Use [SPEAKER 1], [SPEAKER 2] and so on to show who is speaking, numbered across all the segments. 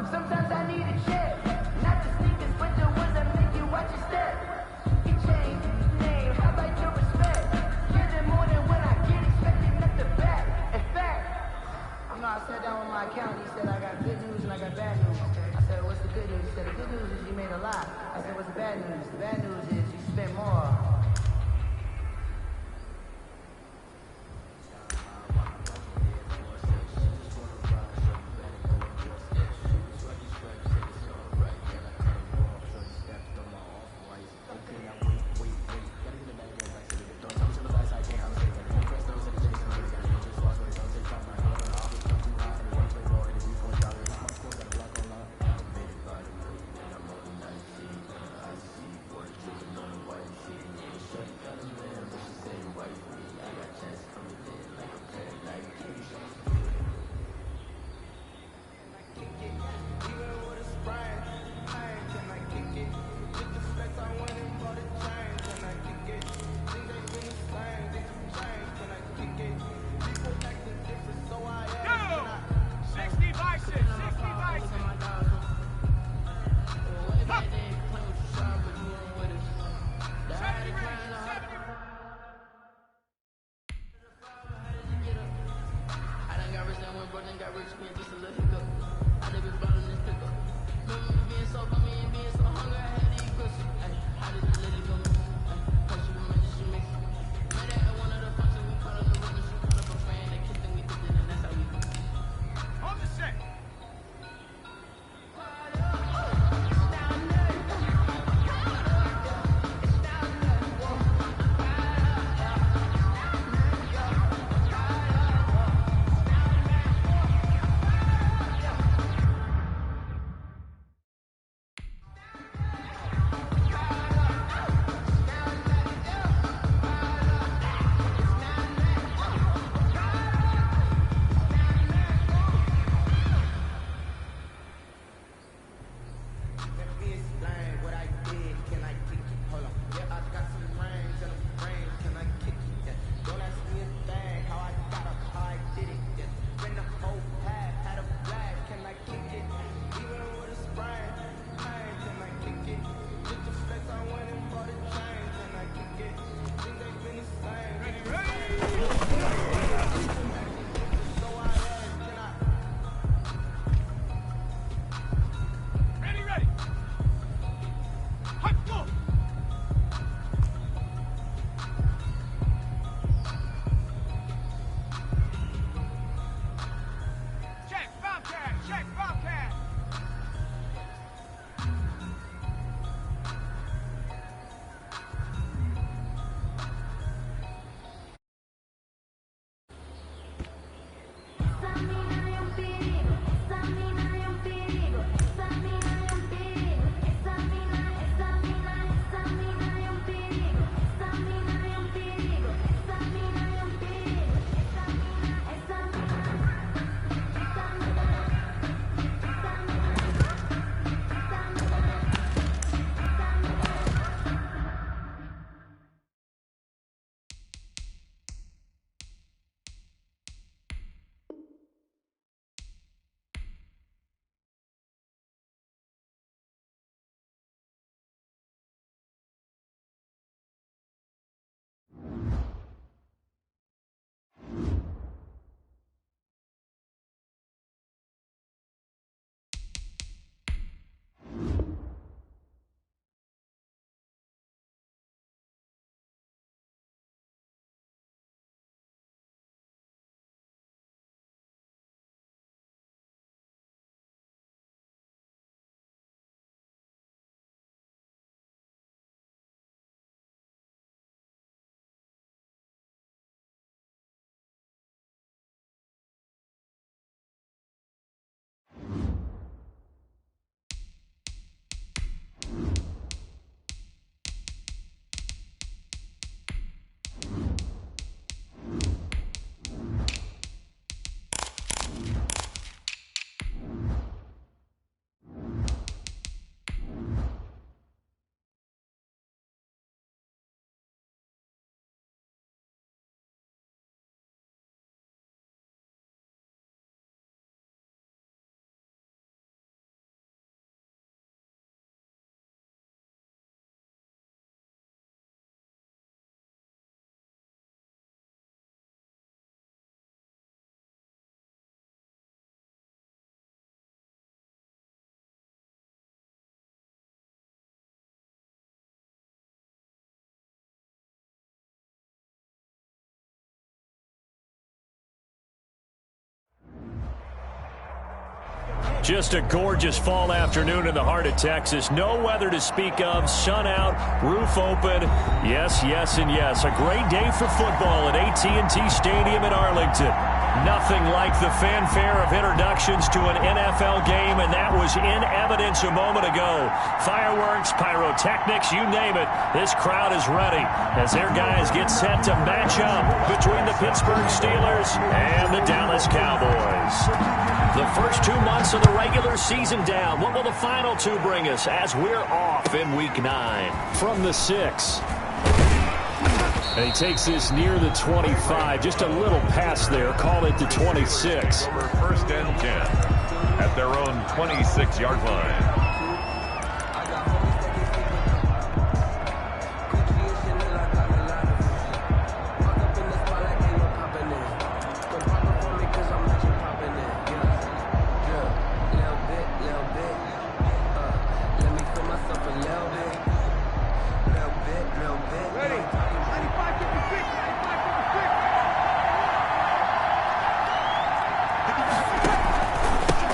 [SPEAKER 1] Sometimes I need a check. Not the sneakers, but the ones that make you watch your step. He changed his name, how about your respect? Give them more than what I get, expecting nothing back. In fact, you know, I sat down with my accountant. He said I got good news and I got bad news. I said, what's the good news? He said, the good news is you made a lot. I said, what's the bad news? The bad news is you spent more.
[SPEAKER 2] Just a gorgeous fall afternoon in the heart of Texas. No weather to speak of. Sun out, roof open. Yes, yes, and yes. A great day for football at AT&T Stadium in Arlington. Nothing like the fanfare of introductions to an NFL game, and that was in evidence a moment ago. Fireworks, pyrotechnics, you name it. This crowd is ready as their guys get set to match up between the Pittsburgh Steelers and the Dallas Cowboys. The first 2 months of the regular season down. What will the final two bring us as we're off in Week 9? From the 6. And he takes this near the 25. Just a little pass there. Call it the 26.
[SPEAKER 3] First and 10 at their own 26-yard line.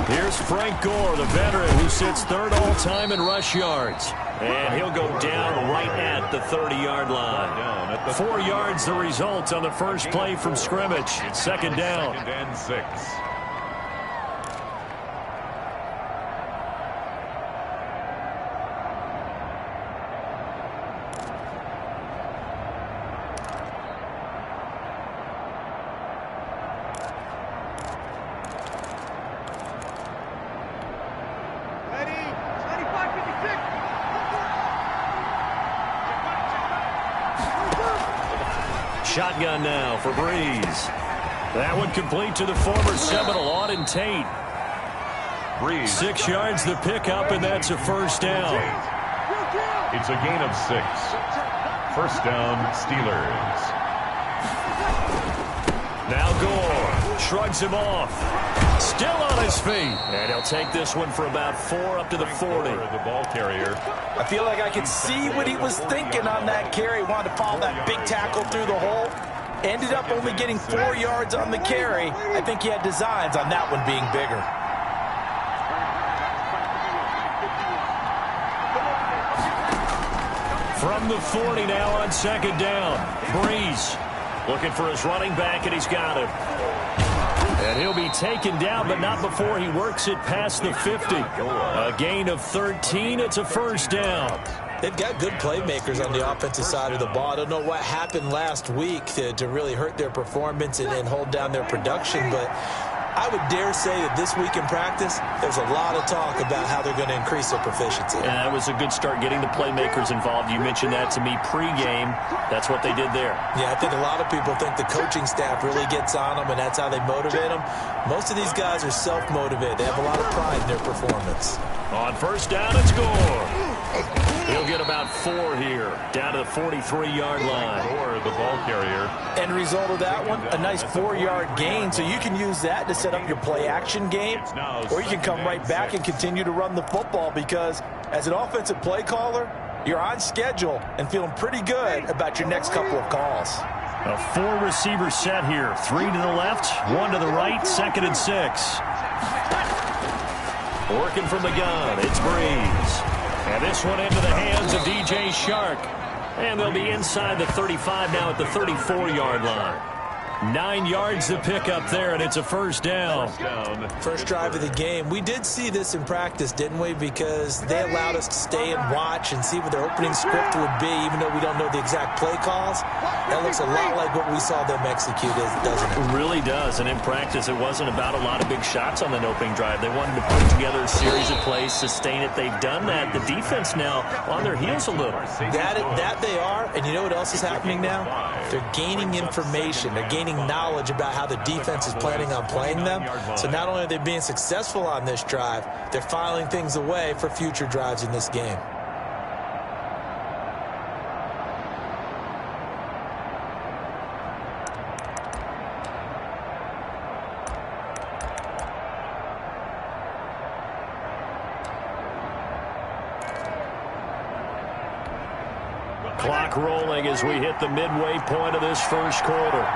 [SPEAKER 2] Here's Frank Gore, the veteran who sits third all-time in rush yards. And he'll go down right at the 30-yard line. 4 yards the result on the first play from scrimmage. Second down.
[SPEAKER 3] Second and 6.
[SPEAKER 2] Shotgun now for Breeze. That one complete to the former Seminole, Auden Tate.
[SPEAKER 3] Breeze.
[SPEAKER 2] 6 yards the pickup, and that's a first down.
[SPEAKER 3] It's a gain of 6. First down, Steelers.
[SPEAKER 2] Now Gore shrugs him off. Still on his feet. And he'll take this one for about 4 up to the 40.
[SPEAKER 3] The ball carrier.
[SPEAKER 4] I feel like I could see what he was thinking on that carry. Wanted to follow that big tackle through the hole. Ended up only getting 4 yards on the carry. I think he had designs on that one being bigger.
[SPEAKER 2] From the 40 now on second down. Breeze looking for his running back, and he's got him. And he'll be taken down, but not before he works it past the 50. A gain of 13. It's a first down.
[SPEAKER 4] They've got good playmakers on the offensive side of the ball. I don't know what happened last week to really hurt their performance and hold down their production, but I would dare say that this week in practice, there's a lot of talk about how they're going to increase their proficiency.
[SPEAKER 2] And that was a good start getting the playmakers involved. You mentioned that to me pregame. That's what they did there.
[SPEAKER 4] Yeah, I think a lot of people think the coaching staff really gets on them, and that's how they motivate them. Most of these guys are self-motivated. They have a lot of pride in their performance.
[SPEAKER 2] On first down, it's Gore. He'll get about 4 here, down to the 43-yard line.
[SPEAKER 3] Gore, the ball carrier.
[SPEAKER 4] End result of that one, a nice 4-yard gain, so you can use that to set up your play-action game, or you can come right back and continue to run the football, because as an offensive play caller, you're on schedule and feeling pretty good about your next couple of calls.
[SPEAKER 2] A 4-receiver set here. 3 to the left, 1 to the right, second and 6. Working from the gun, it's Breeze. And this one into the hands of DJ Shark. And they'll be inside the 35 now at the 34-yard line. 9 yards to pick up there, and it's a first down.
[SPEAKER 4] First drive of the game. We did see this in practice, didn't we? Because they allowed us to stay and watch and see what their opening script would be, even though we don't know the exact play calls. That looks a lot like what we saw them execute, doesn't it?
[SPEAKER 2] It really does, and in practice, it wasn't about a lot of big shots on that opening drive. They wanted to put together a series of plays, sustain it. They've done that. The defense now on their heels a little.
[SPEAKER 4] That they are, and you know what else is happening now? They're gaining information. They're gaining knowledge about how the defense is planning on playing them. So not only are they being successful on this drive, they're filing things away for future drives in this game.
[SPEAKER 2] Clock rolling as we hit the midway point of this first quarter.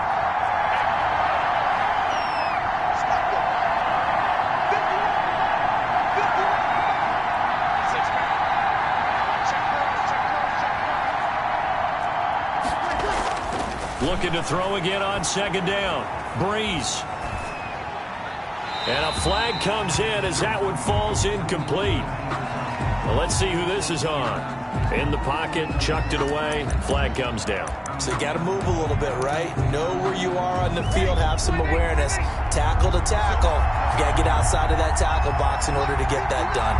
[SPEAKER 2] Looking to throw again on second down. Breeze. And a flag comes in as that one falls incomplete. Well, let's see who this is on. In the pocket, chucked it away. Flag comes down.
[SPEAKER 4] So you got to move a little bit, right? Know where you are on the field. Have some awareness. Tackle to tackle. You got to get outside of that tackle box in order to get that done.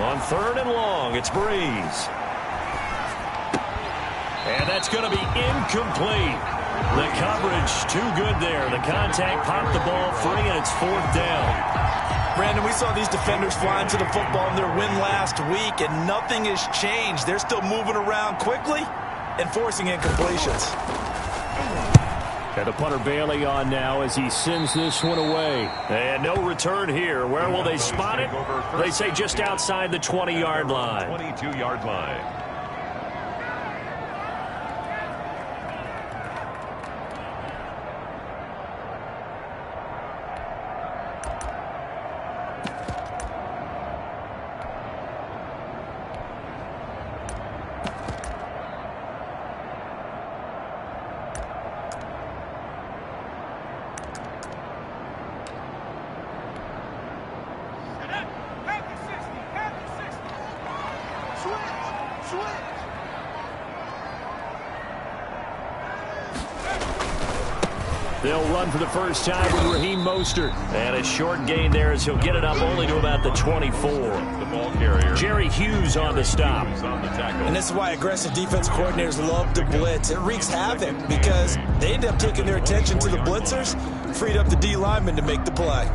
[SPEAKER 2] On third and long, it's Breeze. And that's going to be incomplete. The coverage too good there. The contact popped the ball free, and it's fourth down.
[SPEAKER 4] Brandon, we saw these defenders flying to the football in their win last week, and nothing has changed. They're still moving around quickly and forcing incompletions.
[SPEAKER 2] And the punter Bailey on now as he sends this one away. And no return here. Where will they spot it? They say just outside the 20-yard line.
[SPEAKER 3] 22-yard line.
[SPEAKER 2] They'll run for the first time with Raheem Mostert. And a short gain there as he'll get it up only to about the 24.
[SPEAKER 3] The ball carrier.
[SPEAKER 2] Jerry Hughes on the stop.
[SPEAKER 4] And this is why aggressive defense coordinators love to blitz. It wreaks havoc because they end up taking their attention to the blitzers, freed up the D lineman to make the play.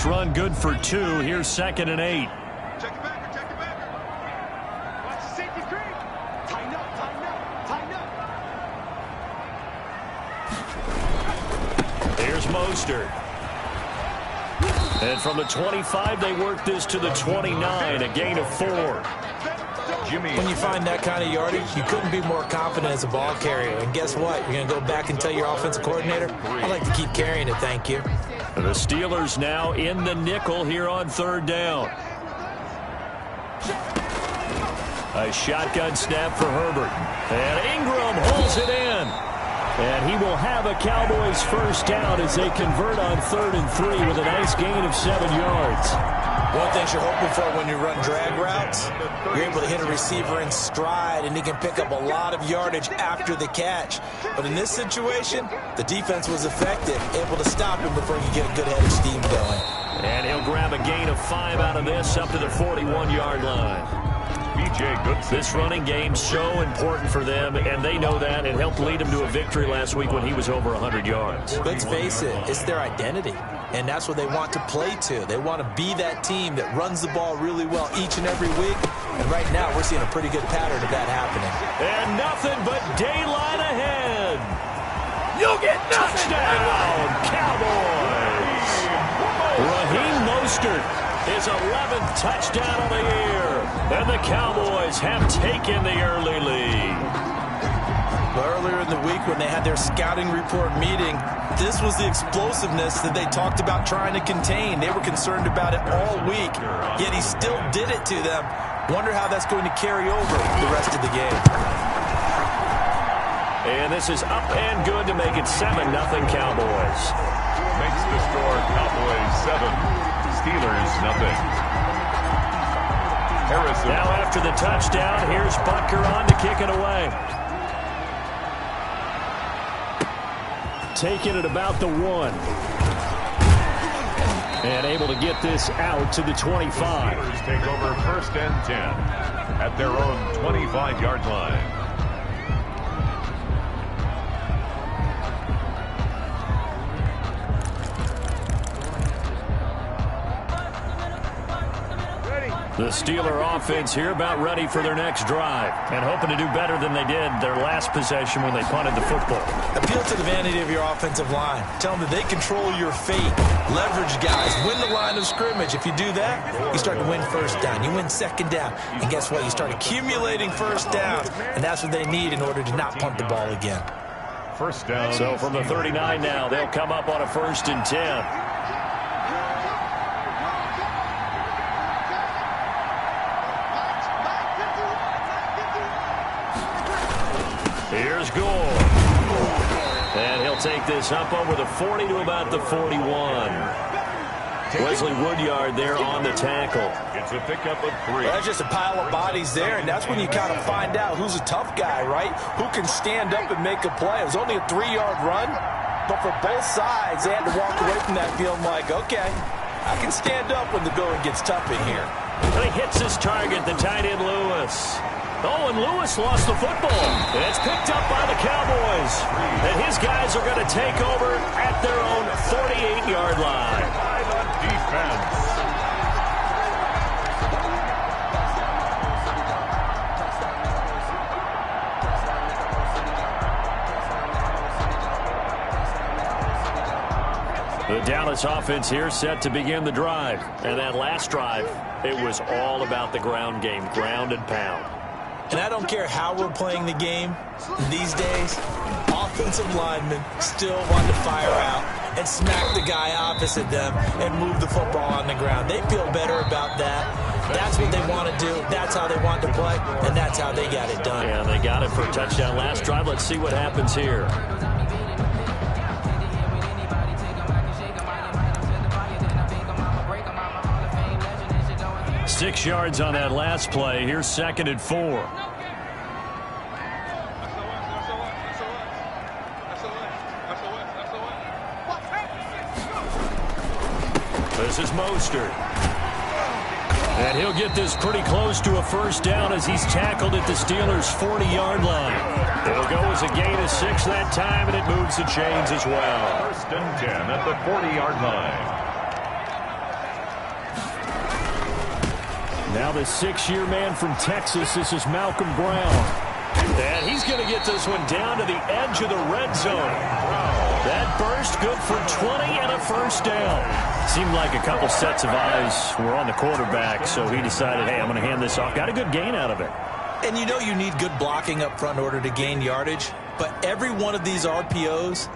[SPEAKER 2] Run good for 2. Here's 2nd and 8.
[SPEAKER 1] Check it back, check it back. Watch the safety screen. Tighten up, tighten up, tighten up.
[SPEAKER 2] Here's Mostert. And from the 25, they work this to the 29, a gain of 4.
[SPEAKER 4] When you find that kind of yardage, you couldn't be more confident as a ball carrier. And guess what? You're going to go back and tell your offensive coordinator, I'd like to keep carrying it, thank you.
[SPEAKER 2] The Steelers now in the nickel here on third down. A shotgun snap for Herbert. And Ingram holds it in. And he will have a Cowboys first down as they convert on 3rd and 3 with a nice gain of 7 yards.
[SPEAKER 4] One thing you're hoping for when you run drag routes, you're able to hit a receiver in stride, and he can pick up a lot of yardage after the catch. But in this situation, the defense was effective, able to stop him before you get a good head of steam going.
[SPEAKER 2] And he'll grab a gain of 5 out of this up to the 41-yard line. This running game's so important for them, and they know that. It helped lead them to a victory last week when he was over 100 yards.
[SPEAKER 4] Let's face it, it's their identity, and that's what they want to play to. They want to be that team that runs the ball really well each and every week, and right now we're seeing a pretty good pattern of that happening.
[SPEAKER 2] And nothing but daylight ahead. You'll get nothing. Touchdown, Cowboys. Raheem Mostert, his 11th touchdown of the year. And the Cowboys have taken the early lead.
[SPEAKER 4] Earlier in the week when they had their scouting report meeting, this was the explosiveness that they talked about trying to contain. They were concerned about it all week, yet he still did it to them. Wonder how that's going to carry over the rest of the game.
[SPEAKER 2] And this is up and good to make it 7-0 Cowboys.
[SPEAKER 3] Makes the score Cowboys 7, Steelers 0. Harrison.
[SPEAKER 2] Now after the touchdown, here's Butker on to kick it away. Taking it about the 1. And able to get this out to the 25.
[SPEAKER 3] Steelers take over 1st and 10 at their own 25-yard line.
[SPEAKER 1] Ready.
[SPEAKER 2] The Steeler offense here about ready for their next drive and hoping to do better than they did their last possession when they punted the football.
[SPEAKER 4] Appeal to the vanity of your offensive line. Tell them that they control your fate. Leverage guys. Win the line of scrimmage. If you do that, you start to win first down. You win second down. And guess what? You start accumulating first downs. And that's what they need in order to not punt the ball again.
[SPEAKER 3] First down.
[SPEAKER 2] So from the 39 now, they'll come up on a 1st and 10. Here's Gore. And he'll take this up over the 40 to about the 41. Wesley Woodyard there on the tackle.
[SPEAKER 3] It's a pickup of 3.
[SPEAKER 4] That's just a pile of bodies there, and that's when you kind of find out who's a tough guy, right? Who can stand up and make a play. It was only a 3-yard run, but for both sides, they had to walk away from that feeling like, okay, I can stand up when the going gets tough in here.
[SPEAKER 2] And he hits his target, the tight end Lewis. Oh, and Lewis lost the football. And it's picked up by the Cowboys. And his guys are going to take over at their own 48-yard line.
[SPEAKER 3] Defense.
[SPEAKER 2] The Dallas offense here set to begin the drive. And that last drive, it was all about the ground game, ground and pound.
[SPEAKER 4] And I don't care how we're playing the game these days, offensive linemen still want to fire out and smack the guy opposite them and move the football on the ground. They feel better about that. That's what they want to do. That's how they want to play, and that's how they got it done.
[SPEAKER 2] Yeah, they got it for a touchdown last drive. Let's see what happens here. Six yards on that last play. Here's 2nd and 4. This is Mostert. And he'll get this pretty close to a 1st down as he's tackled at the Steelers' 40-yard line. It'll go as a gain of 6 that time, and it moves the chains as well.
[SPEAKER 3] 1st and 10 at the 40-yard line.
[SPEAKER 2] Now the 6-year man from Texas, this is Malcolm Brown. And he's going to get this one down to the edge of the red zone. That burst good for 20 and a 1st down. Seemed like a couple sets of eyes were on the quarterback, so he decided, hey, I'm going to hand this off. Got a good gain out of it.
[SPEAKER 4] And you know you need good blocking up front in order to gain yardage, but every one of these RPOs,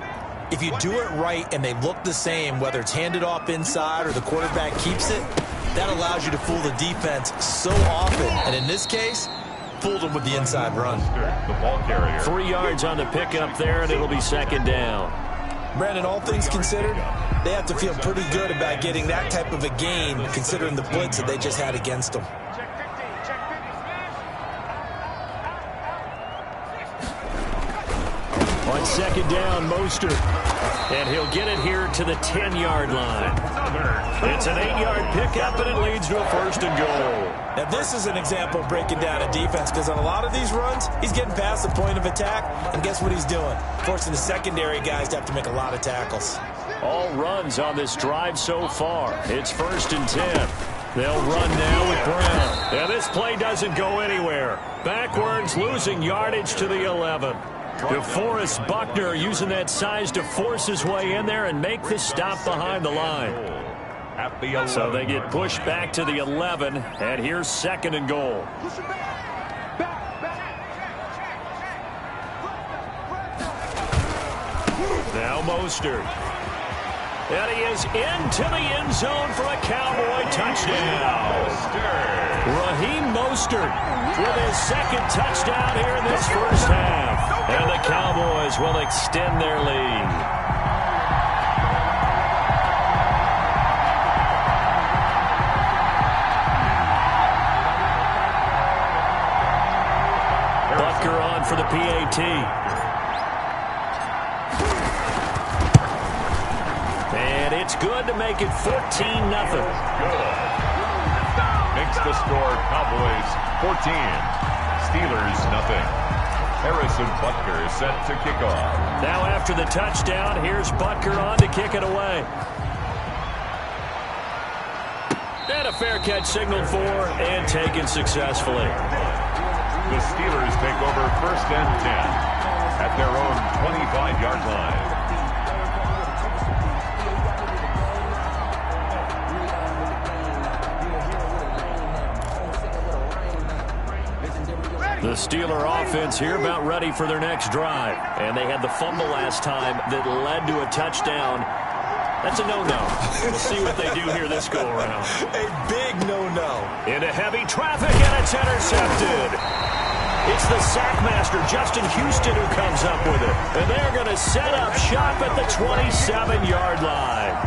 [SPEAKER 4] if you do it right and they look the same, whether it's handed off inside or the quarterback keeps it, that allows you to fool the defense so often. And in this case, fooled them with the inside run.
[SPEAKER 3] The ball carrier.
[SPEAKER 2] 3 yards on the pickup there, and it'll be 2nd down.
[SPEAKER 4] Brandon, all things considered, they have to feel pretty good about getting that type of a gain, considering the blitz that they just had against them.
[SPEAKER 2] On 2nd down, Mostert. And he'll get it here to the 10-yard line. It's an 8-yard pickup, and it leads to a 1st and goal.
[SPEAKER 4] Now, this is an example of breaking down a defense, because on a lot of these runs, he's getting past the point of attack, and guess what he's doing? Forcing the secondary guys to have to make a lot of tackles.
[SPEAKER 2] All runs on this drive so far. It's 1st and 10. They'll run now with Brown. And this play doesn't go anywhere. Backwards, losing yardage to the 11. DeForest Buckner using that size to force his way in there and make the stop behind the line. So they get pushed back to the 11, and here's 2nd and goal. Now Mostert. And he is into the end zone for a Cowboy touchdown. Raheem Mostert with his 2nd touchdown here in this 1st half. And the Cowboys will extend their lead. Butker on for the PAT. And it's good to make it 14-0.
[SPEAKER 3] Makes the score Cowboys 14, Steelers nothing. Harrison Butker is set to kick off.
[SPEAKER 2] Now after the touchdown, here's Butker on to kick it away. And a fair catch signaled for and taken successfully.
[SPEAKER 3] The Steelers take over 1st and 10 at their own 25-yard line.
[SPEAKER 2] The Steeler offense here about ready for their next drive. And they had the fumble last time that led to a touchdown. That's a no-no. We'll see what they do here this go-around.
[SPEAKER 4] A big no-no.
[SPEAKER 2] Into heavy traffic, and it's intercepted. It's the sackmaster, Justin Houston, who comes up with it. And they're going to set up shop at the 27-yard line.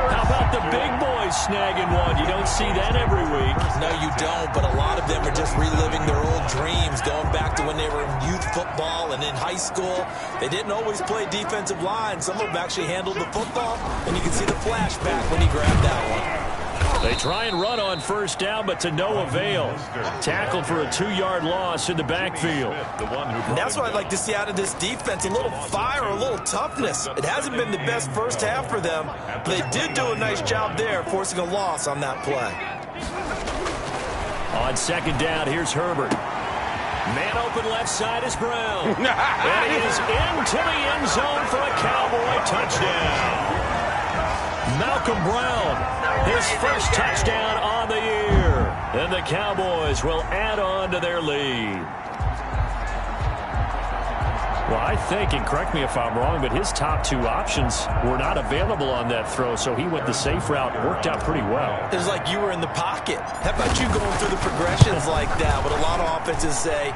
[SPEAKER 2] How about the big boys snagging one? You don't see that every week.
[SPEAKER 4] No, you don't, but a lot of them are just reliving their old dreams, going back to when they were in youth football and in high school. They didn't always play defensive line. Some of them actually handled the football, and you can see the flashback when he grabbed that one.
[SPEAKER 2] They try and run on 1st down, but to no avail. Tackled for a 2-yard loss in the backfield.
[SPEAKER 4] And that's what I'd like to see out of this defense, a little fire, a little toughness. It hasn't been the best first half for them, but they did do a nice job there, forcing a loss on that play.
[SPEAKER 2] On 2nd down, here's Herbert. Man open left side is Brown. And he is into the end zone for a Cowboy touchdown. Malcolm Brown, his first touchdown on the year. And the Cowboys will add on to their lead. Well, I think, and correct me if I'm wrong, but his top 2 options were not available on that throw, so he went the safe route. Worked out pretty well.
[SPEAKER 4] It was like you were in the pocket. How about you going through the progressions like that? What a lot of offenses say,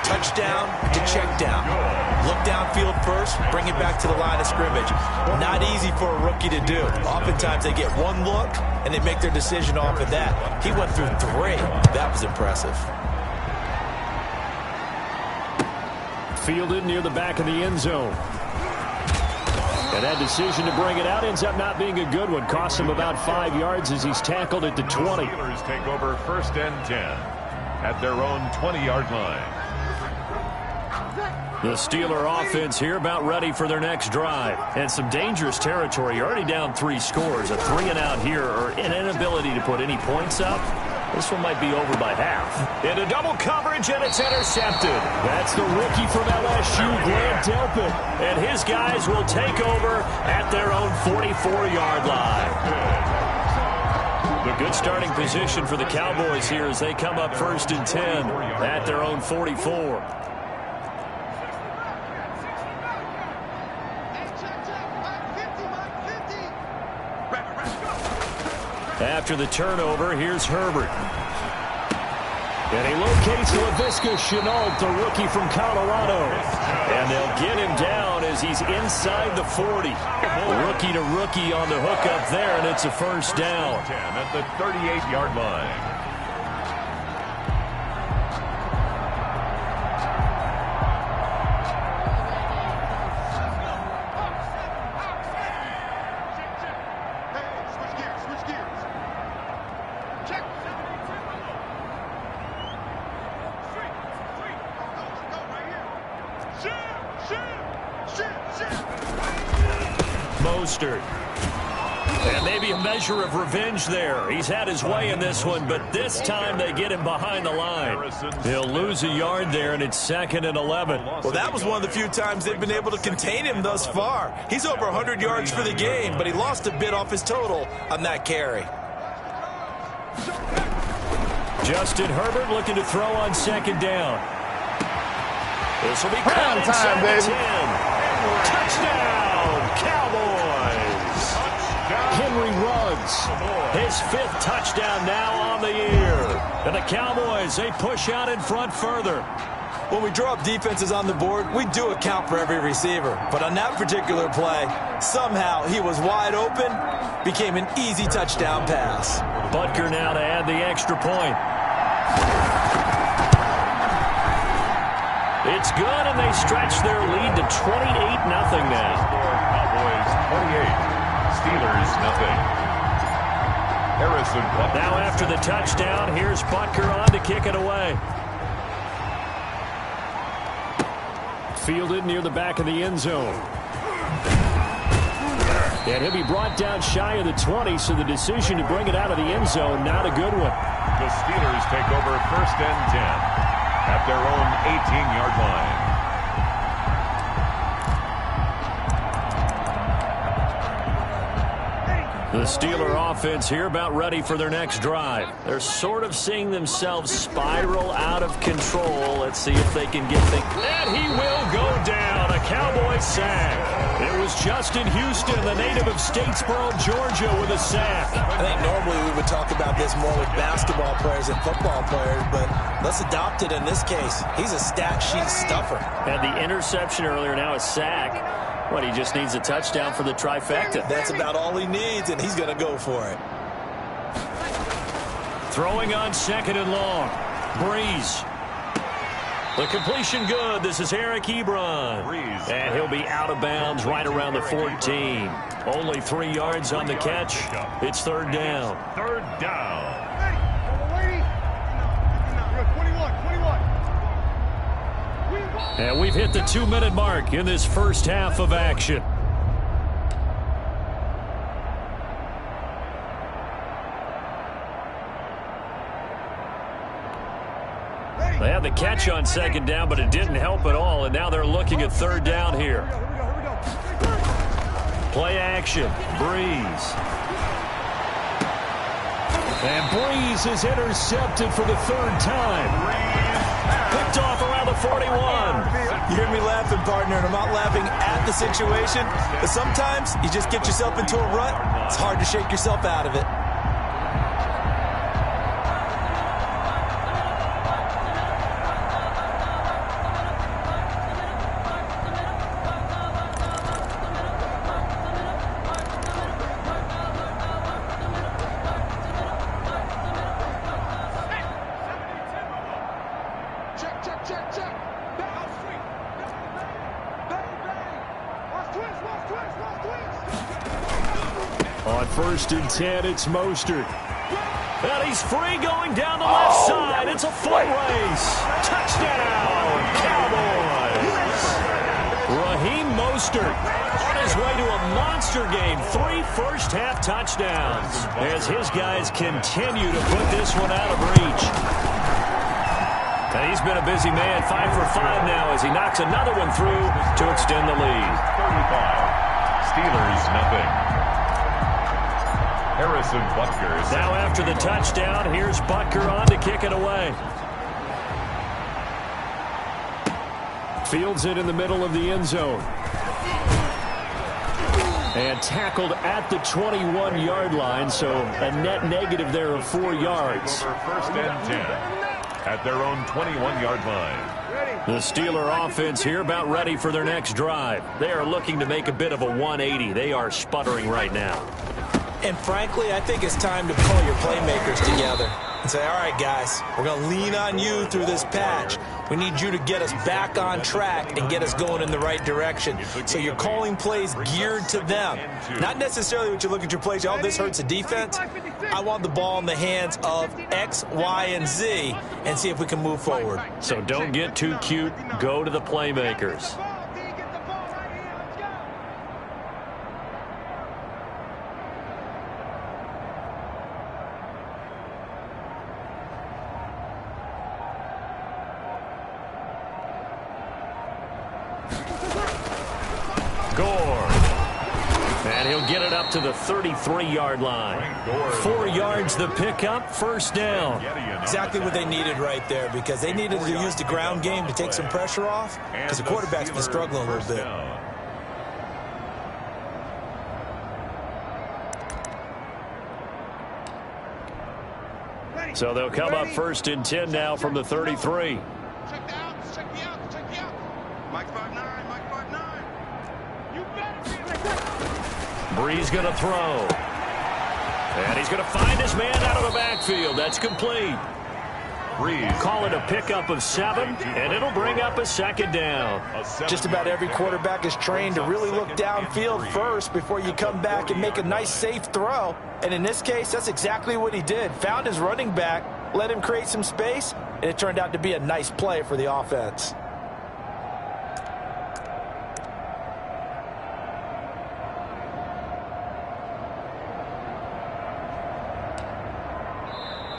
[SPEAKER 4] touchdown to check down. Look downfield first, bring it back to the line of scrimmage. Not easy for a rookie to do. Oftentimes they get one look, and they make their decision off of that. He went through 3. That was impressive.
[SPEAKER 2] Fielded near the back of the end zone. And that decision to bring it out ends up not being a good one. Costs him about 5 yards as he's tackled at the 20.
[SPEAKER 3] The Steelers take over 1st and 10 at their own 20-yard line.
[SPEAKER 2] The Steeler offense here about ready for their next drive. And some dangerous territory. You're already down 3 scores. A 3-and-out here, or an inability to put any points up. This one might be over by half. Into double coverage, and it's intercepted. That's the rookie from LSU, Grant Delpit. And his guys will take over at their own 44-yard line. The good starting position for the Cowboys here as they come up 1st and 10 at their own 44. After the turnover, here's Herbert. And he locates LaVisca Chenault, the rookie from Colorado. And they'll get him down as he's inside the 40. Rookie to rookie on the hook up there, and it's a 1st down.
[SPEAKER 3] At the 38-yard line.
[SPEAKER 2] And maybe a measure of revenge there. He's had his way in this one, but this time they get him behind the line. He'll lose a yard there, and it's 2nd and 11.
[SPEAKER 4] Well, that was one of the few times they've been able to contain him thus far. He's over 100 yards for the game, but he lost a bit off his total on that carry.
[SPEAKER 2] Justin Herbert looking to throw on 2nd down. This will be caught inside the 10. Touchdown, Cowboys. Henry Ruggs, his 5th touchdown now on the year. And the Cowboys, they push out in front further.
[SPEAKER 4] When we draw up defenses on the board, we do account for every receiver. But on that particular play, somehow he was wide open, became an easy touchdown pass.
[SPEAKER 2] Butker now to add the extra point. It's good, and they stretch their lead to 28-0 now.
[SPEAKER 3] Cowboys 28. Steelers nothing. Harrison Butker.
[SPEAKER 2] Now after the touchdown, here's Butker on to kick it away. Fielded near the back of the end zone. And he'll be brought down shy of the 20, so the decision to bring it out of the end zone, not a good one.
[SPEAKER 3] The Steelers take over 1st and 10 at their own 18-yard line.
[SPEAKER 2] The Steeler offense here about ready for their next drive. They're sort of seeing themselves spiral out of control. Let's see if they can get things. And he will go down. A Cowboys sack. It was Justin Houston, the native of Statesboro, Georgia, with a sack.
[SPEAKER 4] I think normally we would talk about this more with basketball players and football players, but let's adopt it in this case. He's a stat sheet stuffer.
[SPEAKER 2] Had the interception earlier, now a sack. What, he just needs a touchdown for the trifecta.
[SPEAKER 4] That's about all he needs, and he's going to go for it.
[SPEAKER 2] Throwing on 2nd and long. Breeze. The completion good. This is Eric Ebron. And he'll be out of bounds right around the 14. Only 3 yards on the catch. It's 3rd down.
[SPEAKER 3] 3rd down.
[SPEAKER 2] And we've hit the 2-minute mark in this first half of action. They had the catch on 2nd down, but it didn't help at all, and now they're looking at 3rd down here. Play action. Breeze. And Breeze is intercepted for the 3rd time. Picked off around the 41.
[SPEAKER 4] You hear me laughing, partner, and I'm not laughing at the situation, but sometimes you just get yourself into a rut. It's hard to shake yourself out of it.
[SPEAKER 2] On 1st and 10, it's Mostert. And he's free going down the left side. It's a foot race. Touchdown, Cowboys. Raheem Mostert on his way to a monster game. 3 first-half touchdowns as his guys continue to put this one out of reach. And he's been a busy man, 5 for 5 now as he knocks another one through to extend the lead.
[SPEAKER 3] 35. Steelers, nothing. Harrison Butker.
[SPEAKER 2] Now after the touchdown, here's Butker on to kick it away. Fields it in the middle of the end zone. And tackled at the 21-yard line, so a net negative there of 4 yards.
[SPEAKER 3] 1st and 10 at their own 21-yard line.
[SPEAKER 2] The Steeler offense here about ready for their next drive. They are looking to make a bit of a 180. They are sputtering right now.
[SPEAKER 4] And frankly, I think it's time to pull your playmakers together and say, all right, guys, we're going to lean on you through this patch. We need you to get us back on track and get us going in the right direction. So you're calling plays geared to them. Not necessarily what you look at your plays, oh, this hurts the defense. I want the ball in the hands of X, Y, and Z and see if we can move forward.
[SPEAKER 2] So don't get too cute. Go to the playmakers. And he'll get it up to the 33-yard line. 4 yards the pickup, 1st down.
[SPEAKER 4] Exactly what they needed right there, because they needed to use the ground game to take some pressure off, because the quarterback's been struggling a little bit.
[SPEAKER 2] So they'll come up 1st and 10 now from the 33.
[SPEAKER 5] Check the outs, check the outs, check the outs. Mike 5'9", Mike 5'9". You better be.
[SPEAKER 2] Breeze going to throw. And he's going to find his man out of the backfield. That's complete.
[SPEAKER 3] Breeze.
[SPEAKER 2] Call it a pickup of 7, and it'll bring up a 2nd down.
[SPEAKER 4] Just about every quarterback is trained to really look downfield first before you come back and make a nice, safe throw. And in this case, that's exactly what he did. Found his running back, let him create some space, and it turned out to be a nice play for the offense.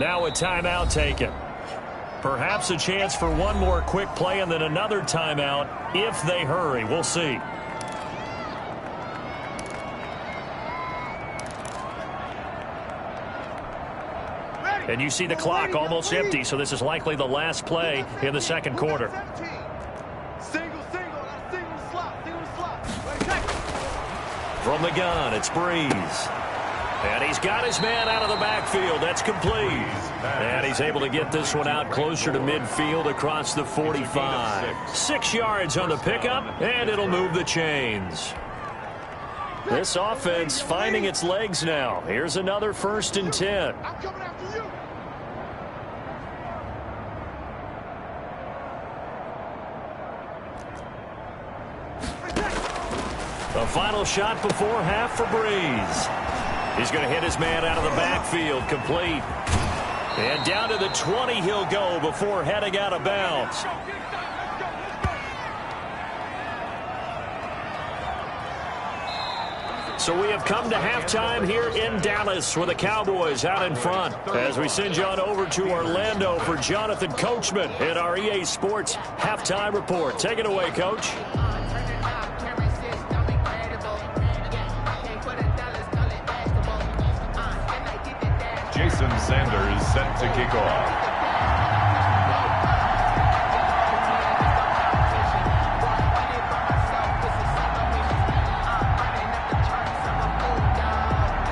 [SPEAKER 2] Now a timeout taken. Perhaps a chance for one more quick play and then another timeout if they hurry. We'll see. And you see the clock almost empty, so this is likely the last play in the second quarter. From the gun, it's Breeze. And he's got his man out of the backfield. That's complete. And he's able to get this one out closer to midfield across the 45. 6 yards on the pickup, and it'll move the chains. This offense finding its legs now. Here's another 1st and 10.
[SPEAKER 5] I'm coming after you.
[SPEAKER 2] The final shot before half for Breeze. He's going to hit his man out of the backfield, complete. And down to the 20 he'll go before heading out of bounds. So we have come to halftime here in Dallas with the Cowboys out in front. As we send you on over to Orlando for Jonathan Coachman in our EA Sports Halftime Report. Take it away, Coach.
[SPEAKER 3] Jason Sanders set to kick off.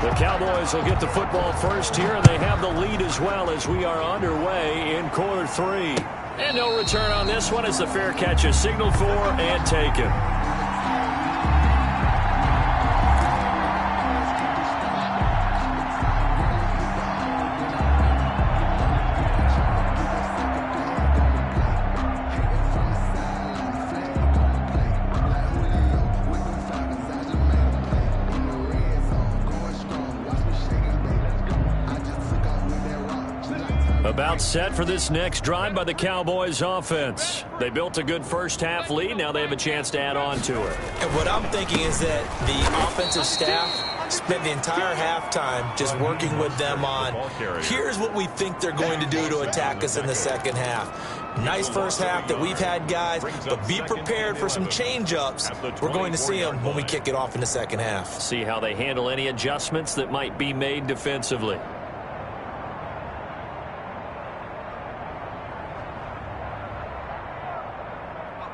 [SPEAKER 2] The Cowboys will get the football first here, and they have the lead as well as we are underway in quarter 3. And no return on this one as the fair catch is signaled for and taken. About set for this next drive by the Cowboys offense. They built a good first half lead. Now they have a chance to add on to it.
[SPEAKER 4] And what I'm thinking is that the offensive staff spent the entire halftime just working with them on, here's what we think they're going to do to attack us in the second half. Nice first half that we've had, guys, but be prepared for some change-ups. We're going to see them when we kick it off in the second half.
[SPEAKER 2] See how they handle any adjustments that might be made defensively.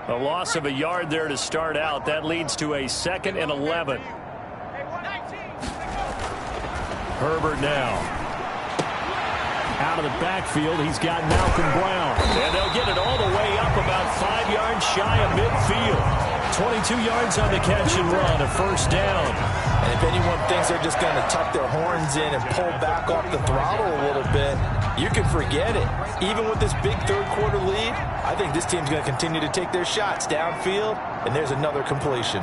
[SPEAKER 2] A loss of a yard there to start out. That leads to a 2nd and 11. Herbert now. Out of the backfield, he's got Malcolm Brown. And they'll get it all the way up about 5 yards shy of midfield. 22 yards on the catch and run, a first down.
[SPEAKER 4] And if anyone thinks they're just going to tuck their horns in and pull back off the throttle a little bit, you can forget it. Even with this big third quarter lead, I think this team's going to continue to take their shots downfield, and there's another completion.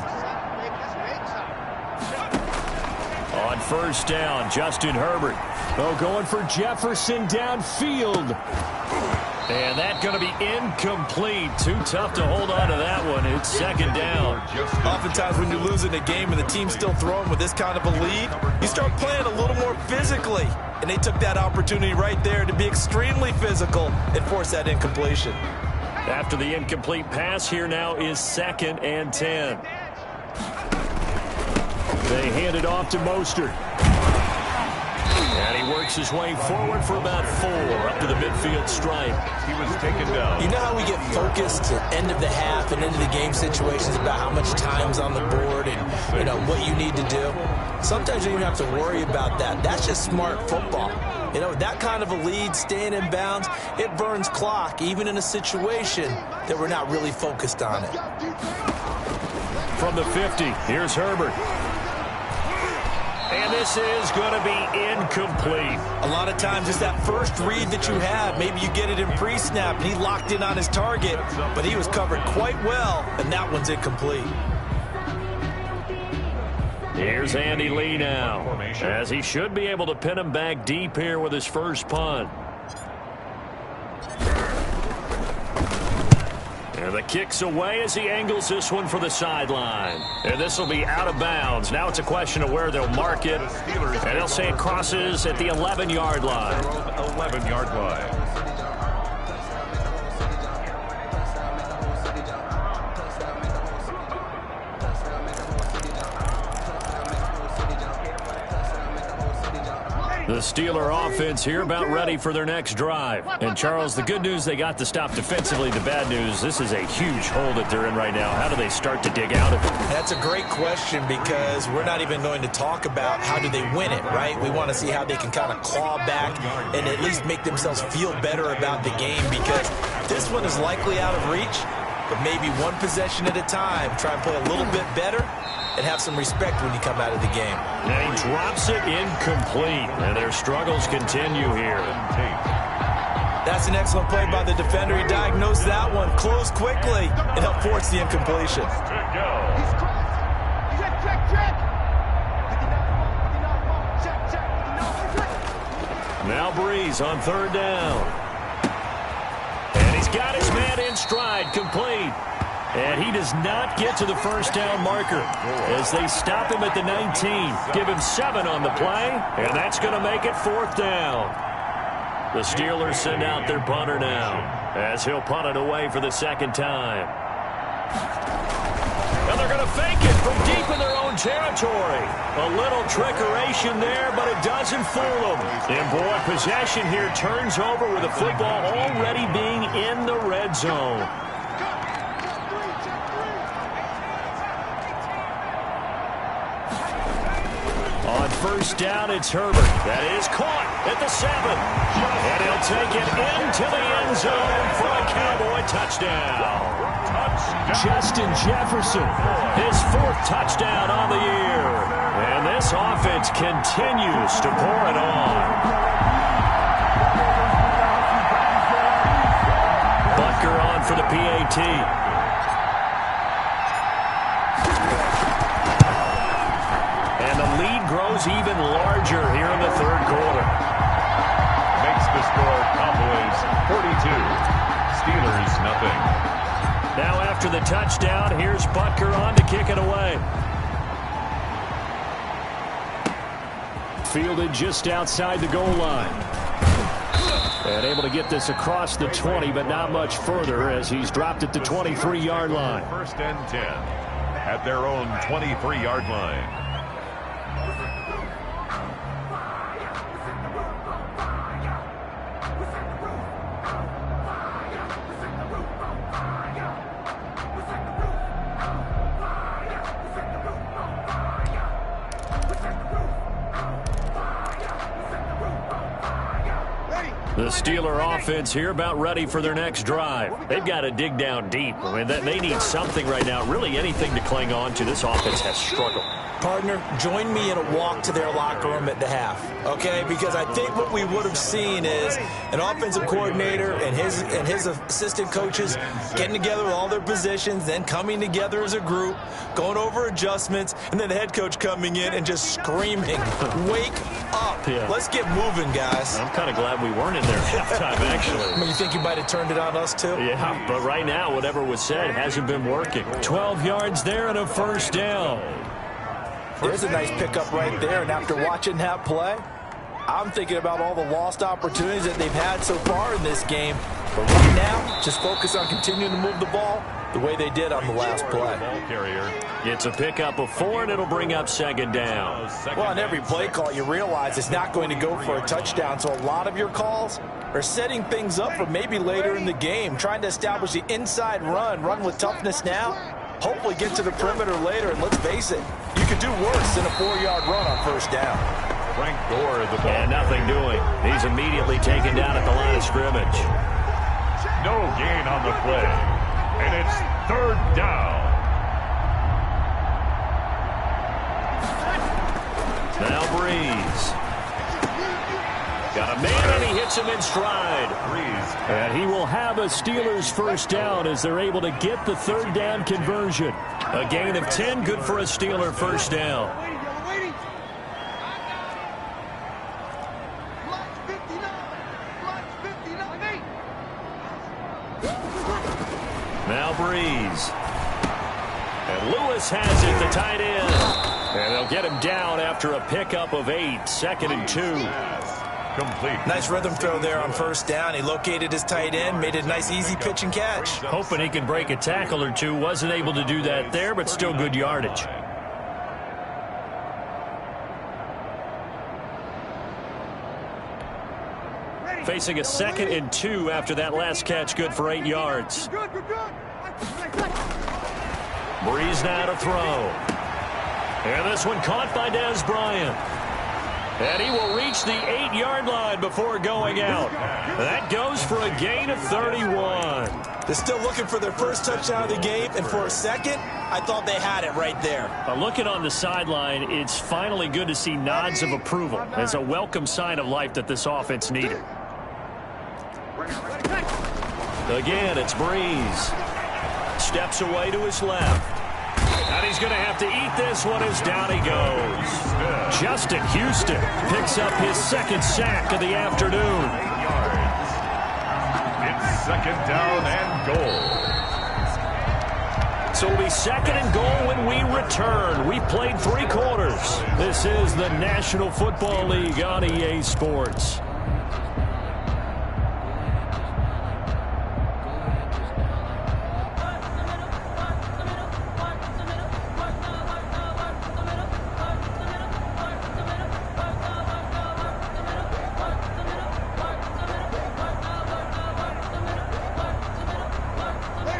[SPEAKER 2] On first down, Justin Herbert. Oh, going for Jefferson downfield. And that's going to be incomplete. Too tough to hold on to that one. It's second down.
[SPEAKER 4] Oftentimes when you're losing a game and the team's still throwing with this kind of a lead, you start playing a little more physically. And they took that opportunity right there to be extremely physical and force that incompletion.
[SPEAKER 2] After the incomplete pass, here now is 2nd and 10. They hand it off to Mostert. And he works his way forward for about 4 up to the midfield stripe.
[SPEAKER 3] He was taken down.
[SPEAKER 4] You know how we get focused at end of the half and into the game situations about how much time's on the board and, you know, what you need to do? Sometimes you don't even have to worry about that. That's just smart football. You know, that kind of a lead, staying in bounds, it burns clock, even in a situation that we're not really focused on it.
[SPEAKER 2] From the 50, here's Herbert. And this is going to be incomplete.
[SPEAKER 4] A lot of times it's that first read that you have. Maybe you get it in pre-snap, and he locked in on his target, but he was covered quite well, and that one's incomplete.
[SPEAKER 2] Here's Andy Lee now, as he should be able to pin him back deep here with his first punt. And the kick's away as he angles this one for the sideline. And this will be out of bounds. Now it's a question of where they'll mark it. And they'll say it crosses at the 11-yard line.
[SPEAKER 3] 11-yard line.
[SPEAKER 2] The Steeler offense here about ready for their next drive. And, Charles, the good news, they got the stop defensively. The bad news, this is a huge hole that they're in right now. How do they start to dig out of it?
[SPEAKER 4] That's a great question because we're not even going to talk about how do they win it, right? We want to see how they can kind of claw back and at least make themselves feel better about the game because this one is likely out of reach, but maybe one possession at a time. Try and play a little bit better and have some respect when you come out of the game.
[SPEAKER 2] And he drops it incomplete. And their struggles continue here.
[SPEAKER 4] That's an excellent play by the defender. He diagnosed that one, closed quickly, and helped force the incompletion.
[SPEAKER 2] Now Breeze on third down. And he's got his man in stride, complete. And he does not get to the first down marker as they stop him at the 19. Give him 7 on the play, and that's going to make it 4th down. The Steelers send out their punter now as he'll punt it away for the second time. And they're going to fake it from deep in their own territory. A little trickeration there, but it doesn't fool them. And boy, possession here turns over with the football already being in the red zone. On first down, it's Herbert. That is caught at the 7. And he'll take it into the end zone for a Cowboy touchdown. Justin Jefferson, his 4th touchdown on the year. And this offense continues to pour it on. Butker on for the PAT. Grows even larger here in the third quarter.
[SPEAKER 3] Makes the score Cowboys 42. Steelers nothing.
[SPEAKER 2] Now after the touchdown, here's Butker on to kick it away. Fielded just outside the goal line. And able to get this across the 20, but not much further as he's dropped it to 23-yard line.
[SPEAKER 3] 1st and 10 at their own 23-yard line.
[SPEAKER 2] The Steeler offense here about ready for their next drive. They've got to dig down deep. I mean, they need something right now, really anything to cling on to. This offense has struggled.
[SPEAKER 4] Partner, join me in a walk to their locker room at the half, okay? Because I think what we would have seen is an offensive coordinator and his assistant coaches getting together with all their positions, then coming together as a group, going over adjustments, and then the head coach coming in and just screaming, wake up.
[SPEAKER 2] Yeah.
[SPEAKER 4] Let's get moving, guys.
[SPEAKER 2] I'm kind of glad we weren't in there at halftime, actually.
[SPEAKER 4] I mean, you think you might have turned it on us, too?
[SPEAKER 2] Yeah, but right now, whatever was said hasn't been working. 12 yards there and a first down.
[SPEAKER 4] There's a nice pickup right there, and after watching that play, I'm thinking about all the lost opportunities that they've had so far in this game. But right now, just focus on continuing to move the ball the way they did on the last play.
[SPEAKER 2] It's a pickup of 4, and it'll bring up 2nd down.
[SPEAKER 4] Well, on every play call, you realize it's not going to go for a touchdown, so a lot of your calls are setting things up for maybe later in the game, trying to establish the inside run with toughness now, hopefully get to the perimeter later, and let's face it, you could do worse than a 4-yard run on first down.
[SPEAKER 3] Frank Gore, the ball.
[SPEAKER 2] And nothing doing. He's immediately taken down at the line of scrimmage.
[SPEAKER 3] No gain on the play. And it's 3rd down.
[SPEAKER 2] Now Breeze. Got a man, and he hits him in stride.
[SPEAKER 3] Breeze.
[SPEAKER 2] And he will have a Steelers first down as they're able to get the 3rd down conversion. A gain of 10, good for a Steeler first down. Now Now Breeze. And Lewis has it, the tight end. And they'll get him down after a pickup of 8. 2nd and 2.
[SPEAKER 3] Complete.
[SPEAKER 4] Nice rhythm throw there on first down. He located his tight end, made it a nice easy pitch and catch.
[SPEAKER 2] Hoping he can break a tackle or two. Wasn't able to do that there, but still good yardage. Facing a 2nd and 2 after that last catch, good for 8 yards. Breeze now to throw. And this one caught by Dez Bryant. And he will reach the 8-yard line before going out. That goes for a gain of 31.
[SPEAKER 4] They're still looking for their first touchdown of the game, and for a second, I thought they had it right there.
[SPEAKER 2] Looking on the sideline, it's finally good to see nods of approval as a welcome sign of life that this offense needed. Again, it's Breeze. Steps away to his left. And he's going to have to eat this one as down he goes. Justin Houston picks up his 2nd sack of the afternoon.
[SPEAKER 3] 8 yards. It's 2nd down and goal.
[SPEAKER 2] So it'll be 2nd and goal when we return. We've played 3 quarters. This is the National Football League on EA Sports.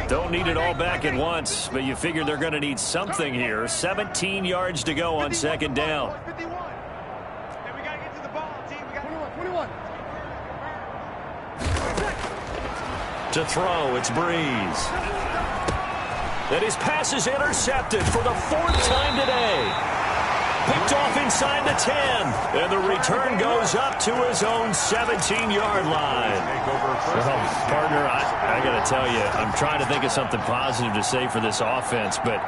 [SPEAKER 2] Don't need it all back at once, but you figure they're going to need something here. 17 yards to go on 2nd down.
[SPEAKER 5] Hey, we got to get to the ball, team. We got 21.
[SPEAKER 2] To throw, it's Breeze. And his pass is intercepted for the 4th time today. Picked off inside the 10. And the return goes up to his own 17-yard line. Well, partner, I got to tell you, I'm trying to think of something positive to say for this offense, but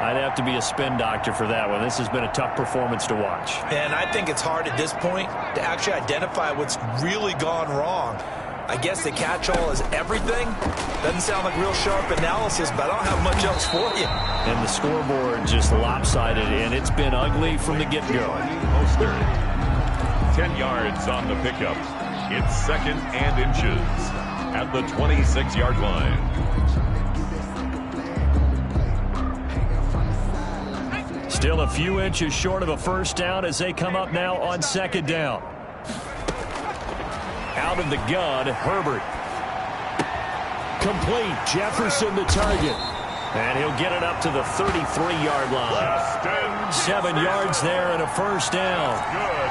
[SPEAKER 2] I'd have to be a spin doctor for that one. This has been a tough performance to watch.
[SPEAKER 4] And I think it's hard at this point to actually identify what's really gone wrong. I guess the catch-all is everything. Doesn't sound like real sharp analysis, but I don't have much else for you.
[SPEAKER 2] And the scoreboard just lopsided, and it's been ugly from the get-go.
[SPEAKER 3] 10 yards on the pickup. It's 2nd and inches at the 26-yard line.
[SPEAKER 2] Still a few inches short of a first down as they come up now on 2nd down. Out of the gun, Herbert. Complete. Jefferson the target. And he'll get it up to the 33-yard line. 7 yards there and a first down.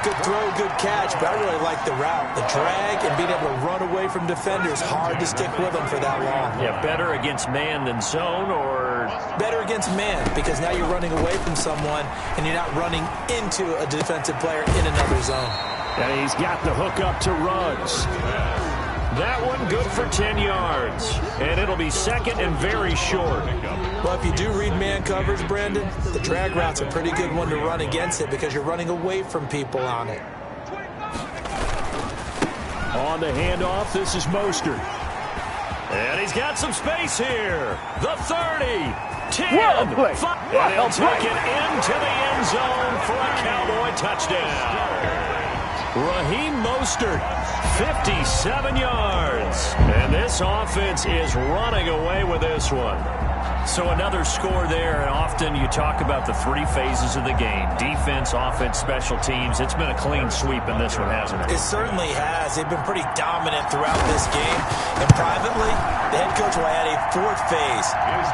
[SPEAKER 4] Good throw, good catch, but I really like the route. The drag and being able to run away from defenders, hard to stick with them for that long.
[SPEAKER 2] Yeah, better against man than zone, or?
[SPEAKER 4] Better against man, because now you're running away from someone and you're not running into a defensive player in another zone.
[SPEAKER 2] And he's got the hook up to Ruggs. That one good for 10 yards. And it'll be 2nd and very short.
[SPEAKER 4] Well, if you do read man coverage, Brandon, the drag route's a pretty good one to run against it because you're running away from people on it.
[SPEAKER 2] On the handoff, this is Mostert. And he's got some space here. The 30, 10, 5. And he'll take it into the end zone for a Cowboy touchdown. Raheem Mostert, 57 yards. And this offense is running away with this one. So another score there, and often you talk about the 3 phases of the game. Defense, offense, special teams. It's been a clean sweep in this one, hasn't it?
[SPEAKER 4] It certainly has. They've been pretty dominant throughout this game. And privately, the head coach will add a 4th phase.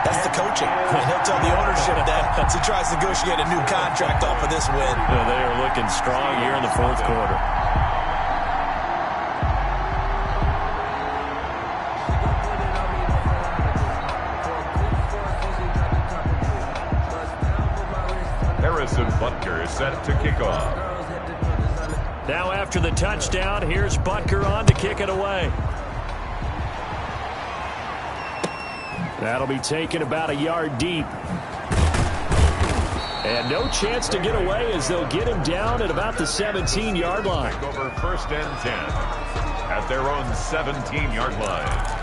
[SPEAKER 4] That's the coaching. And he'll tell the ownership that as he tries to negotiate a new contract off of this win.
[SPEAKER 2] Well, they are looking strong here in the 4th quarter.
[SPEAKER 3] Butker is set to kick off.
[SPEAKER 2] Now after the touchdown, here's Butker on to kick it away. That'll be taken about a yard deep. And no chance to get away as they'll get him down at about the 17-yard line.
[SPEAKER 3] Take over 1st and 10 at their own 17-yard line.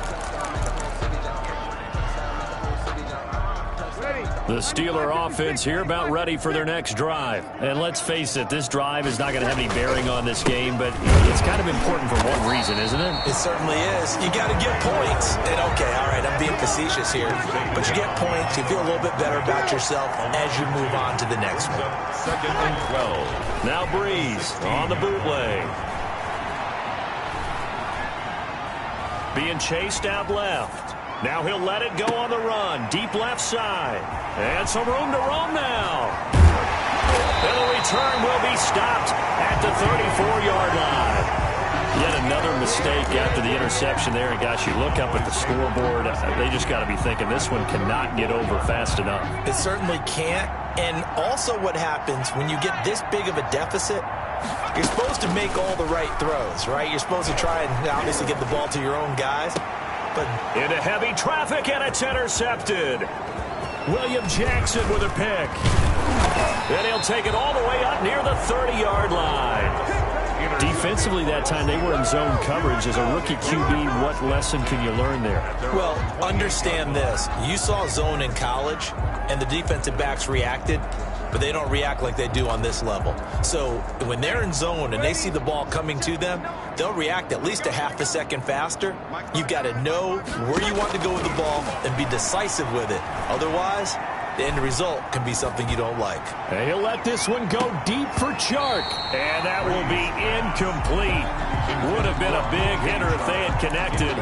[SPEAKER 2] The Steeler offense here about ready for their next drive. And let's face it, this drive is not going to have any bearing on this game, but it's kind of important for one reason, isn't it?
[SPEAKER 4] It certainly is. You got to get points. And okay, all right, I'm being facetious here, but you get points, you feel a little bit better about yourself as you move on to the next one.
[SPEAKER 3] 2nd and 12.
[SPEAKER 2] Now Breeze on the bootleg. Being chased out left. Now he'll let it go on the run. Deep left side. And some room to roam now. And the return will be stopped at the 34-yard line. Yet another mistake after the interception there. And gosh, you look up at the scoreboard, they just got to be thinking this one cannot get over fast enough.
[SPEAKER 4] It certainly can't. And also what happens when you get this big of a deficit, you're supposed to make all the right throws, right? You're supposed to try and obviously get the ball to your own guys. But
[SPEAKER 2] into heavy traffic, and it's intercepted. William Jackson with a pick. And he'll take it all the way up near the 30-yard line. Defensively that time, they were in zone coverage. As a rookie QB, what lesson can you learn there?
[SPEAKER 4] Well, understand this. You saw zone in college, and the defensive backs reacted, but they don't react like they do on this level. So when they're in zone and they see the ball coming to them, they'll react at least a half a second faster. You've got to know where you want to go with the ball and be decisive with it. Otherwise, the end result can be something you don't like.
[SPEAKER 2] And he'll let this one go deep for Chark. And that will be incomplete. Would have been a big hitter if they had connected.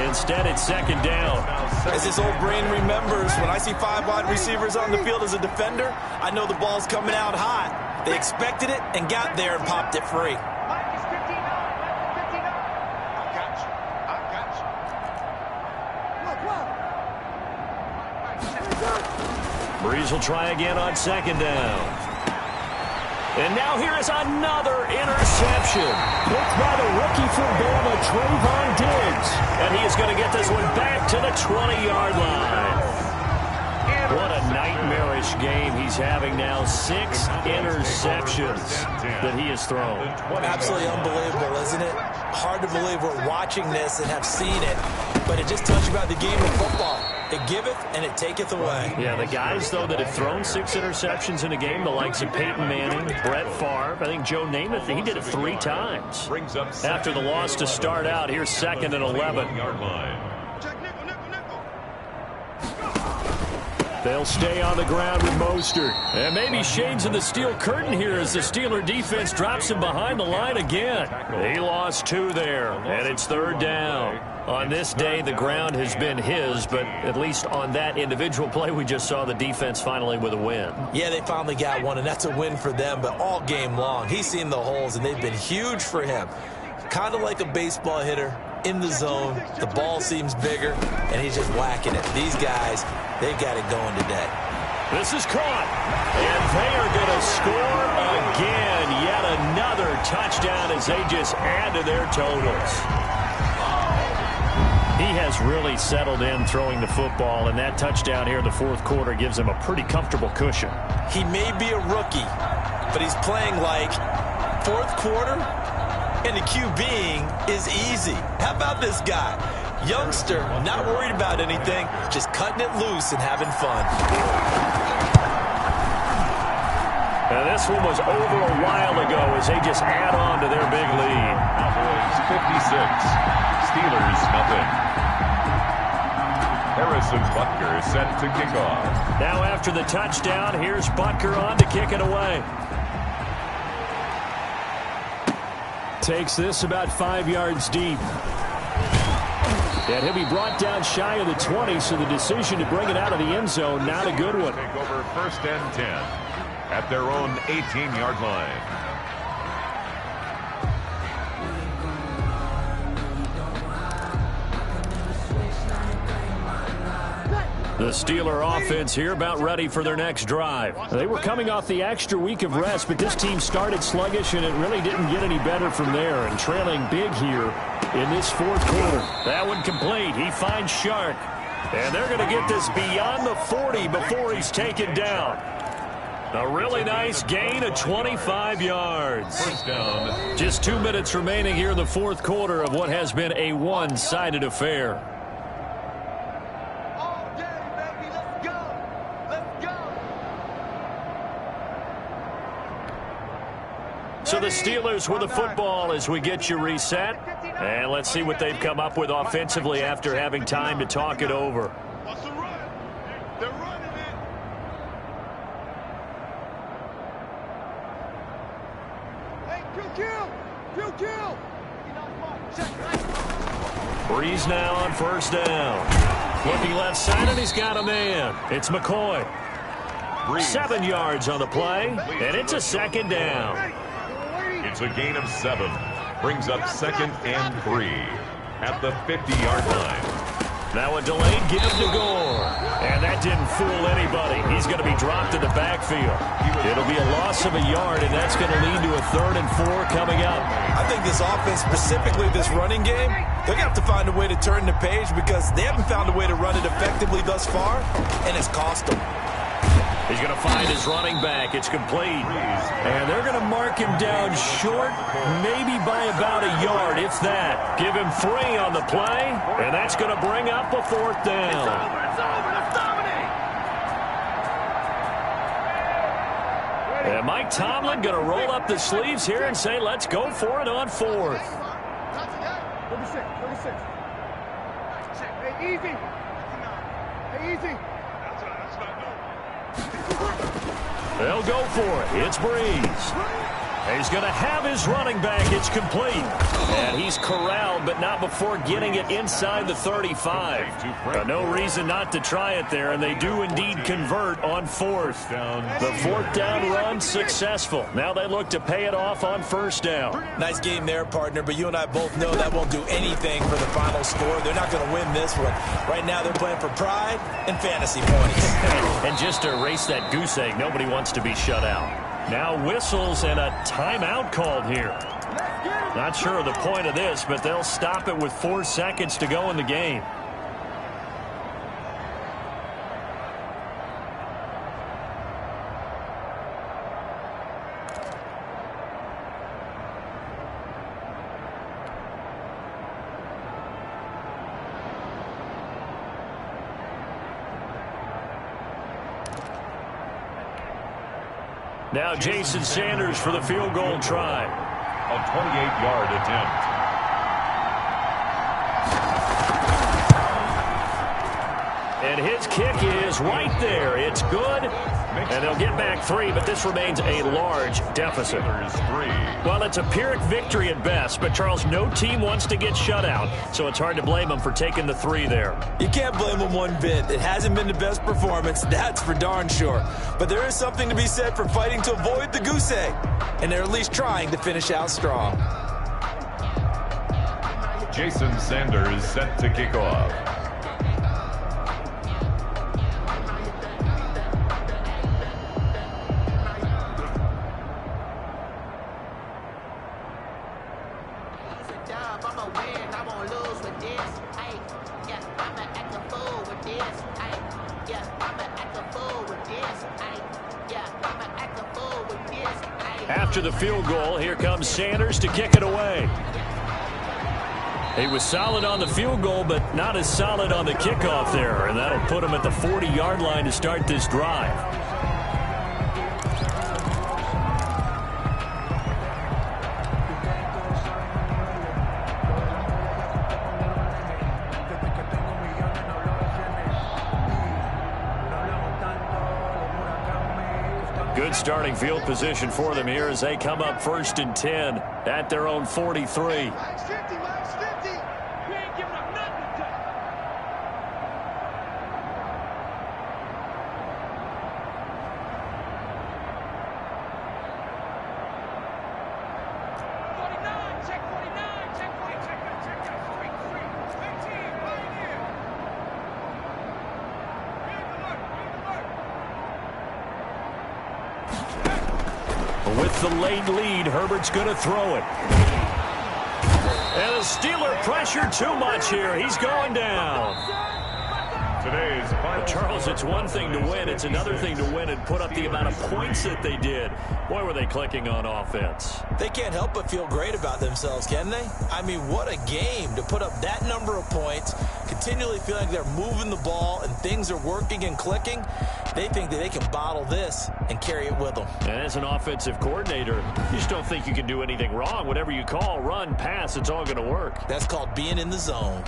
[SPEAKER 2] Instead, it's 2nd down.
[SPEAKER 4] As this old brain remembers, when I see 5 wide receivers on the field as a defender, I know the ball's coming out hot. They expected it and got there and popped it free.
[SPEAKER 2] Breeze will try again on 2nd down. And now here is another interception. Picked by the rookie from Bama, Trayvon Diggs. And he is going to get this one back to the 20-yard line. What a nightmarish game he's having now. 6 interceptions that he has thrown.
[SPEAKER 4] Absolutely unbelievable, isn't it? Hard to believe we're watching this and have seen it, but it just tells you about the game of football. It giveth and it taketh away.
[SPEAKER 2] Yeah, the guys, though, that have thrown 6 interceptions in a game, the likes of Peyton Manning, Brett Favre, I think Joe Namath, he did it 3 times. After the loss to start out, here's 2nd and 11. They'll stay on the ground with Mostert. And maybe shades of the steel curtain here as the Steeler defense drops him behind the line again. He lost 2 there, and it's 3rd down. On this day, the ground has been his, but at least on that individual play, we just saw the defense finally with a win.
[SPEAKER 4] Yeah, they finally got one, and that's a win for them, but all game long, he's seen the holes, and they've been huge for him. Kind of like a baseball hitter in the zone. The ball seems bigger, and he's just whacking it. These guys, they've got it going today.
[SPEAKER 2] This is caught, and they are going to score again. Yet another touchdown as they just add to their totals. He has really settled in throwing the football, and that touchdown here in the 4th quarter gives him a pretty comfortable cushion.
[SPEAKER 4] He may be a rookie, but he's playing like 4th quarter, and the QBing is easy. How about this guy? Youngster, not worried about anything, just cutting it loose and having fun.
[SPEAKER 2] And this one was over a while ago as they just add on to their big lead.
[SPEAKER 3] Cowboys 56, Steelers nothing. Harrison Butker set to kick off.
[SPEAKER 2] Now after the touchdown, here's Butker on to kick it away. Takes this about 5 yards deep. And he'll be brought down shy of the 20, so the decision to bring it out of the end zone, not a good one.
[SPEAKER 3] Take over 1st and 10 at their own 18-yard line.
[SPEAKER 2] The Steeler offense here about ready for their next drive. They were coming off the extra week of rest, but this team started sluggish, and it really didn't get any better from there. And trailing big here in this 4th quarter. That one complete. He finds Shark. And they're going to get this beyond the 40 before he's taken down. A really nice gain of 25 yards.
[SPEAKER 3] First down.
[SPEAKER 2] Just 2 minutes remaining here in the 4th quarter of what has been a one-sided affair.
[SPEAKER 1] All day, baby, let's go. Let's go.
[SPEAKER 2] So the Steelers with the football as we get you reset. And let's see what they've come up with offensively after having time to talk it over.
[SPEAKER 5] What's the run? They're running it. Hey, kill.
[SPEAKER 2] Breeze now on first down. Looking left side, and he's got a man. It's McCoy. 7 yards on the play, and it's a second down.
[SPEAKER 3] It's a gain of 7. Brings up 2nd and 3 at the 50-yard line.
[SPEAKER 2] Now a delayed give to Gore. And that didn't fool anybody. He's going to be dropped in the backfield. It'll be a loss of a yard, and that's going to lead to a 3rd and 4 coming up.
[SPEAKER 4] I think this offense, specifically this running game, they're going to have to find a way to turn the page because they haven't found a way to run it effectively thus far, and it's cost them.
[SPEAKER 2] He's going to find his running back. It's complete. And they're going to mark him down short, maybe by about a yard, if that. Give him 3 on the play, and that's going to bring up a 4th down.
[SPEAKER 5] It's over. Let's dominate.
[SPEAKER 2] And Mike Tomlin going to roll up the sleeves here and say, let's go for it on 4th.
[SPEAKER 5] 36. Hey, easy.
[SPEAKER 2] They'll go for it. It's Breeze. He's going to have his running back. It's complete. And he's corralled, but not before getting it inside the 35. No reason not to try it there, and they do indeed convert on 4th. The 4th down run successful. Now they look to pay it off on 1st down.
[SPEAKER 4] Nice game there, partner, but you and I both know that won't do anything for the final score. They're not going to win this one. Right now they're playing for pride and fantasy points.
[SPEAKER 2] And just to erase that goose egg, nobody wants to be shut out. Now whistles and a timeout called here. Not sure of the point of this, but they'll stop it with 4 seconds to go in the game. Now Jason Sanders for the field goal try.
[SPEAKER 3] A 28-yard attempt.
[SPEAKER 2] And his kick is right there. It's good. And they'll get back 3, but this remains a large deficit. Well, it's a Pyrrhic victory at best, but, Charles, no team wants to get shut out, so it's hard to blame them for taking the 3 there.
[SPEAKER 4] You can't blame them one bit. It hasn't been the best performance, that's for darn sure. But there is something to be said for fighting to avoid the goose egg, and they're at least trying to finish out strong.
[SPEAKER 3] Jason Sanders set to kick off.
[SPEAKER 2] After the field goal, here comes Sanders to kick it away. He was solid on the field goal, but not as solid on the kickoff there, and that'll put him at the 40-yard line to start this drive. Good starting field position for them here as they come up 1st and 10 at their own 43.
[SPEAKER 5] Max 50. We ain't giving up nothing today. Check 49. Check that. Street. 18. Right here.
[SPEAKER 2] With the late lead, Herbert's going to throw it. And the Steeler pressure too much here. He's going down.
[SPEAKER 3] Today's final
[SPEAKER 2] Charles, it's one thing to win. It's another thing to win and put up the amount of points that they did. Boy, were they clicking on offense.
[SPEAKER 4] They can't help but feel great about themselves, can they? I mean, what a game to put up that number of points, continually feeling like they're moving the ball and things are working and clicking. They think that they can bottle this and carry it with them.
[SPEAKER 2] And as an offensive coordinator, you just don't think you can do anything wrong. Whatever you call, run, pass, it's all going to work.
[SPEAKER 4] That's called being in the zone.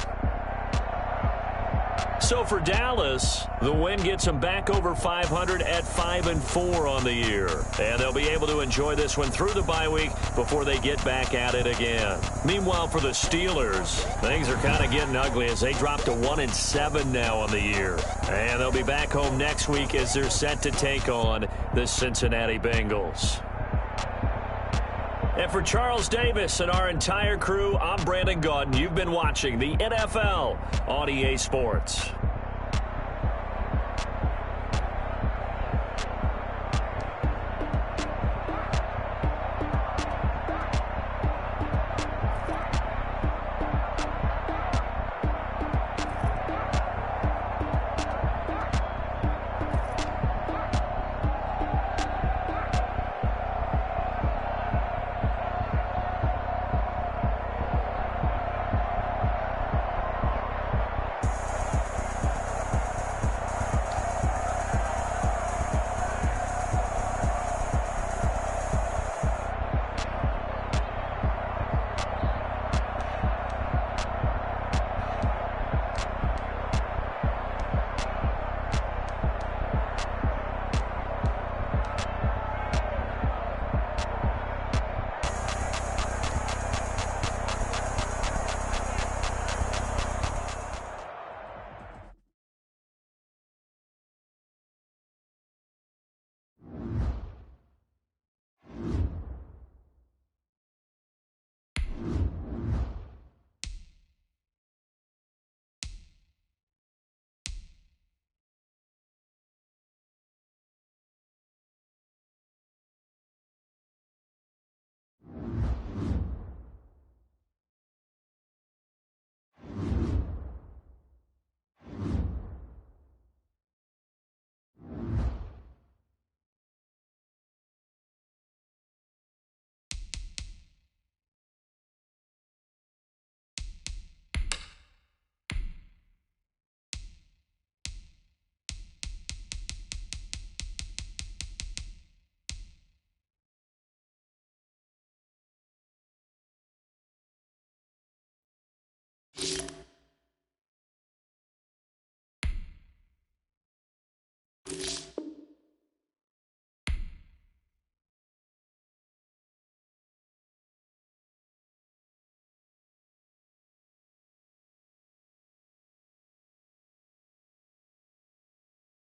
[SPEAKER 2] So for Dallas, the win gets them back over 500 at 5-4 on the year. And they'll be able to enjoy this one through the bye week before they get back at it again. Meanwhile, for the Steelers, things are kind of getting ugly as they drop to 1-7 now on the year. And they'll be back home next week as they're set to take on the Cincinnati Bengals. And for Charles Davis and our entire crew, I'm Brandon Gaudin. You've been watching the NFL on EA Sports.